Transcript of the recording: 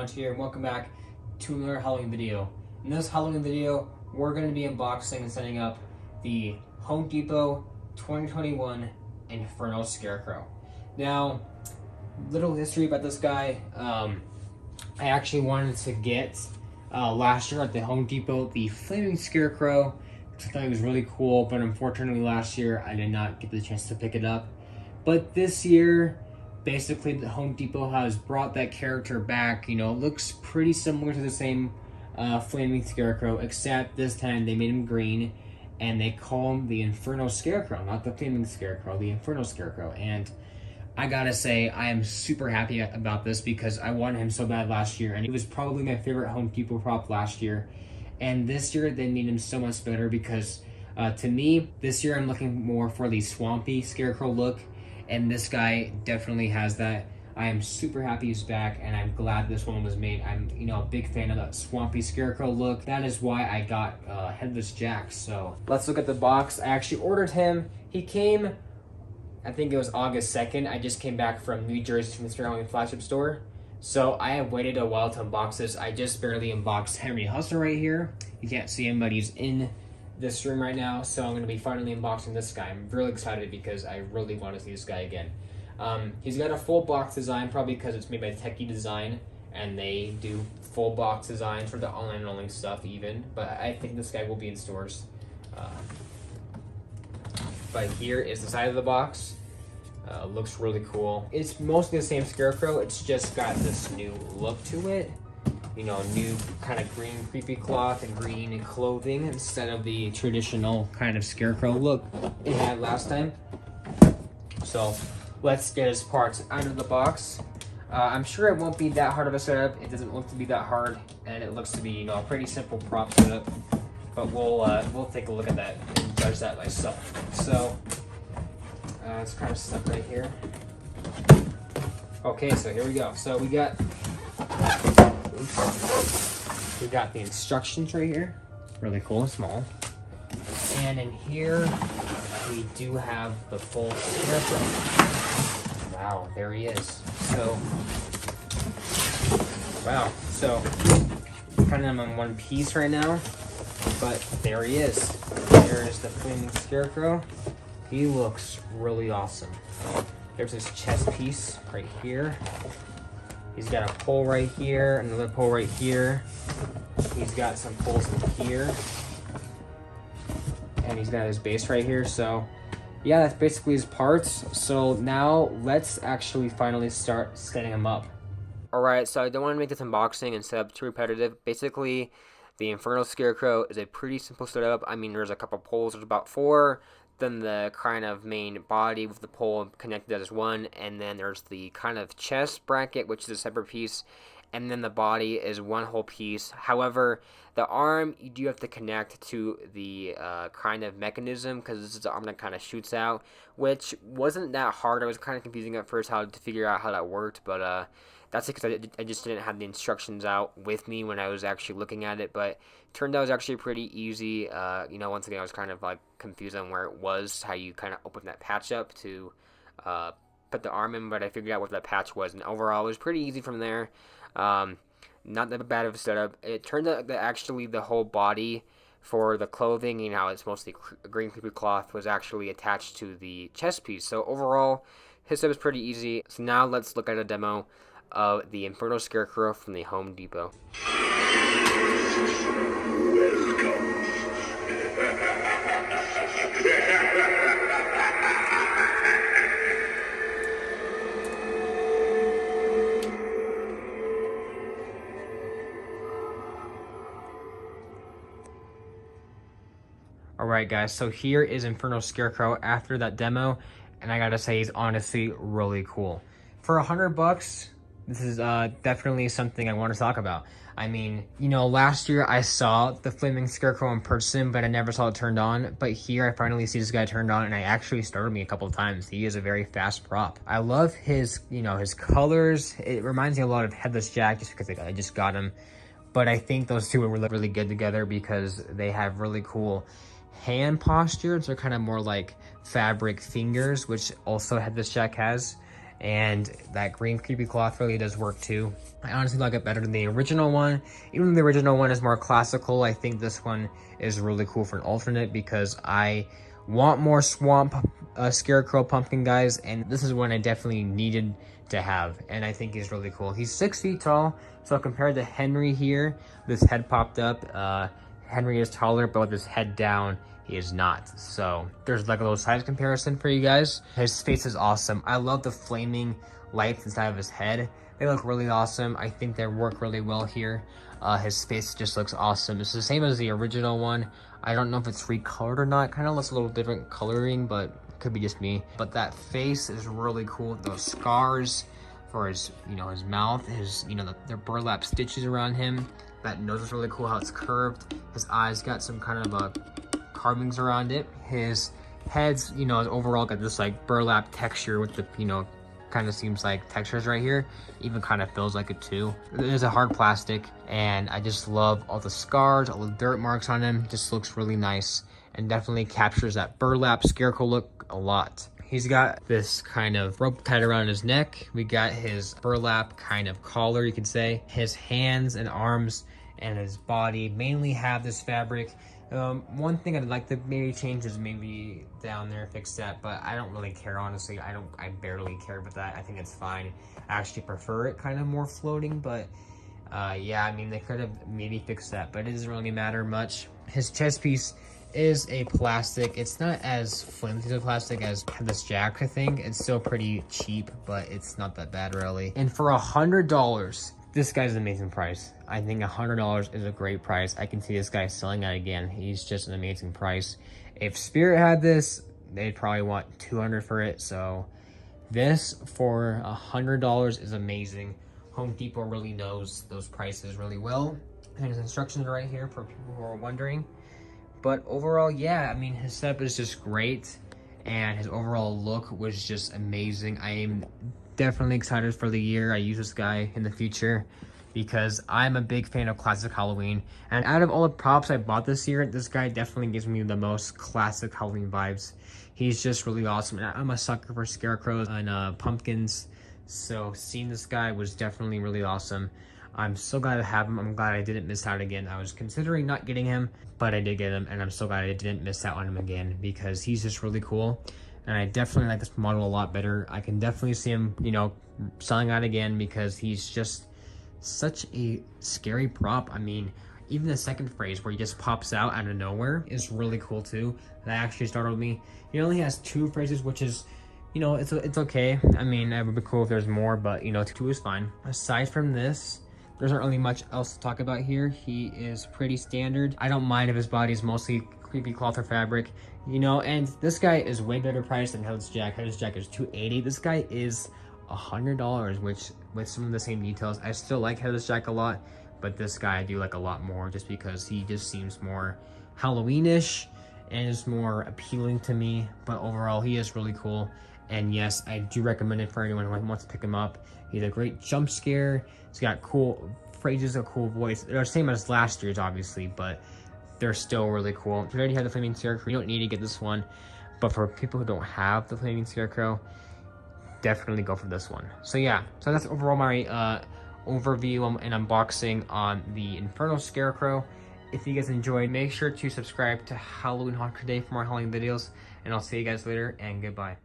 Around here, and welcome back to another Halloween video. In this Halloween video, we're going to be unboxing and setting up the Home Depot 2021 Inferno Scarecrow. Now, little history about this guy. I actually wanted to get last year at the Home Depot the Flaming Scarecrow, which I thought was really cool, but unfortunately last year I did not get the chance to pick it up. But this year, basically the Home Depot has brought that character back. You know, it looks pretty similar to the same Flaming Scarecrow, except this time they made him green and they call him the Inferno Scarecrow, not the Flaming Scarecrow, the Inferno Scarecrow. And I gotta say, I am super happy about this because I wanted him so bad last year, and he was probably my favorite Home Depot prop last year. And this year they made him so much better because to me, this year I'm looking more for the swampy Scarecrow look, and this guy definitely has that. I am super happy he's back, and I'm glad this one was made. I'm, a big fan of that swampy Scarecrow look. That is why I got Headless Jack. So let's look at the box. I actually ordered him. He came, I think it was August 2nd. I just came back from New Jersey from the Halloween flagship store. So I have waited a while to unbox this. I just barely unboxed Henry Hustler right here. You can't see him, but he's in this room right now. So I'm going to be finally unboxing this guy. I'm really excited because I really want to see this guy again. He's got a full box design, probably because it's made by Tekky Design, and they do full box designs for the online only stuff even. But I think this guy will be in stores. But here is the side of the box. Looks really cool. It's mostly the same Scarecrow. It's just got this new look to it. New kind of green creepy cloth and green clothing instead of the traditional kind of Scarecrow look it had last time. So let's get his parts out of the box. I'm sure it won't be that hard of a setup. It doesn't look to be that hard, and it looks to be a pretty simple prop setup. But we'll take a look at that and judge that myself. So it's kind of stuck right here. Okay, so here we go. So we got the instructions right here. Really cool and small. And in here we do have the full Scarecrow. Wow, there he is. So wow, so kind of in one piece right now, but there he is. There is the Flaming Scarecrow. He looks really awesome. There's his chest piece right here. He's got a pole right here, another pole right here. He's got some poles in here. And he's got his base right here. So yeah, that's basically his parts. So now let's actually finally start setting him up. Alright, so I don't want to make this unboxing and setup too repetitive. Basically, the Inferno Scarecrow is a pretty simple setup. I mean, there's a couple poles, there's about 4. Then the kind of main body with the pole connected as one, and then there's the kind of chest bracket, which is a separate piece, and then the body is one whole piece. However, the arm you do have to connect to the kind of mechanism, because this is the arm that kind of shoots out, which wasn't that hard. I was kind of confusing at first how to figure out how that worked, but that's because I just didn't have the instructions out with me when I was actually looking at it. But it turned out it was actually pretty easy. Once again, I was kind of like confused on where it was, how you kind of open that patch up to put the arm in, but I figured out what that patch was, and overall it was pretty easy from there. Not that bad of a setup. It turned out that actually the whole body for the clothing, it's mostly green creepy cloth, was actually attached to the chest piece. So overall, his setup is pretty easy. So now let's look at a demo of the Inferno Scarecrow from the Home Depot. Alright guys, so here is Inferno Scarecrow after that demo, and I gotta say he's honestly really cool. For $100, this is definitely something I want to talk about. I mean, last year I saw the Flaming Scarecrow in person, but I never saw it turned on. But here I finally see this guy turned on, and I actually startled me a couple of times. He is a very fast prop. I love his, his colors. It reminds me a lot of Headless Jack just because I just got him. But I think those two are really good together because they have really cool hand postures. They're kind of more like fabric fingers, which also Headless Jack has. and that green creepy cloth really does work too. I honestly like it better than the original one. Even though the original one is more classical, I think this one is really cool for an alternate because I want more swamp Scarecrow pumpkin guys, and this is one I definitely needed to have, and I think he's really cool. He's 6 feet tall, so compared to Henry here, this head popped up. Henry is taller, but with his head down, he is not. So there's like a little size comparison for you guys. His face is awesome. I love the flaming lights inside of his head. They look really awesome. I think they work really well here. His face just looks awesome. It's the same as the original one. I don't know if it's recolored or not. Kind of looks a little different coloring, but it could be just me. But that face is really cool. Those scars for his, his mouth, his, the burlap stitches around him. That nose is really cool, how it's curved. His eyes got some kind of carvings around it. His head's, has overall got this like burlap texture with the, kind of seems like textures right here. Even kind of feels like it too. It is a hard plastic, and I just love all the scars, all the dirt marks on him. Just looks really nice and definitely captures that burlap Scarecrow look a lot. He's got this kind of rope tied around his neck. We got his burlap kind of collar, you could say. His hands and arms and his body mainly have this fabric. One thing I'd like to maybe change is maybe down there, fix that, but I don't really care, honestly. I barely care about that. I think it's fine. I actually prefer it kind of more floating, but yeah, I mean, they could have maybe fixed that, but it doesn't really matter much. His chest piece is a plastic. It's not as flimsy as a plastic as this jack, I think. It's still pretty cheap, but it's not that bad really. And for $100, this guy's an amazing price. I think $100 is a great price. I can see this guy selling that again. He's just an amazing price. If Spirit had this, they'd probably want $200 for it. So this for $100 is amazing. Home Depot really knows those prices really well. And his instructions are right here for people who are wondering. But overall, yeah, I mean, his setup is just great, and his overall look was just amazing. I am definitely excited for the year I use this guy in the future because I'm a big fan of classic Halloween. And out of all the props I bought this year, this guy definitely gives me the most classic Halloween vibes. He's just really awesome. And I'm a sucker for scarecrows and pumpkins, so seeing this guy was definitely really awesome. I'm so glad to have him. I'm glad I didn't miss out again. I was considering not getting him, but I did get him, and I'm so glad I didn't miss out on him again because he's just really cool. And I definitely like this model a lot better. I can definitely see him, selling out again because he's just such a scary prop. I mean, even the second phrase where he just pops out of nowhere is really cool too. That actually startled me. He only has 2 phrases, which is, it's okay. I mean, it would be cool if there's more, but 2 is fine. Aside from this, there's not really much else to talk about here. He is pretty standard. I don't mind if his body is mostly creepy cloth or fabric, and this guy is way better priced than Headless Jack. Headless Jack is $280. This guy is $100, which with some of the same details. I still like Headless Jack a lot, but this guy I do like a lot more just because he just seems more Halloween-ish and is more appealing to me. But overall, he is really cool. And yes, I do recommend it for anyone who wants to pick him up. He's a great jump scare. He's got cool phrases, a cool voice. They're the same as last year's, obviously, but they're still really cool. If you already have the Flaming Scarecrow, you don't need to get this one. But for people who don't have the Flaming Scarecrow, definitely go for this one. So yeah, so that's overall my overview and unboxing on the Inferno Scarecrow. If you guys enjoyed, make sure to subscribe to Halloween Haunter Day for more Halloween videos. And I'll see you guys later, and goodbye.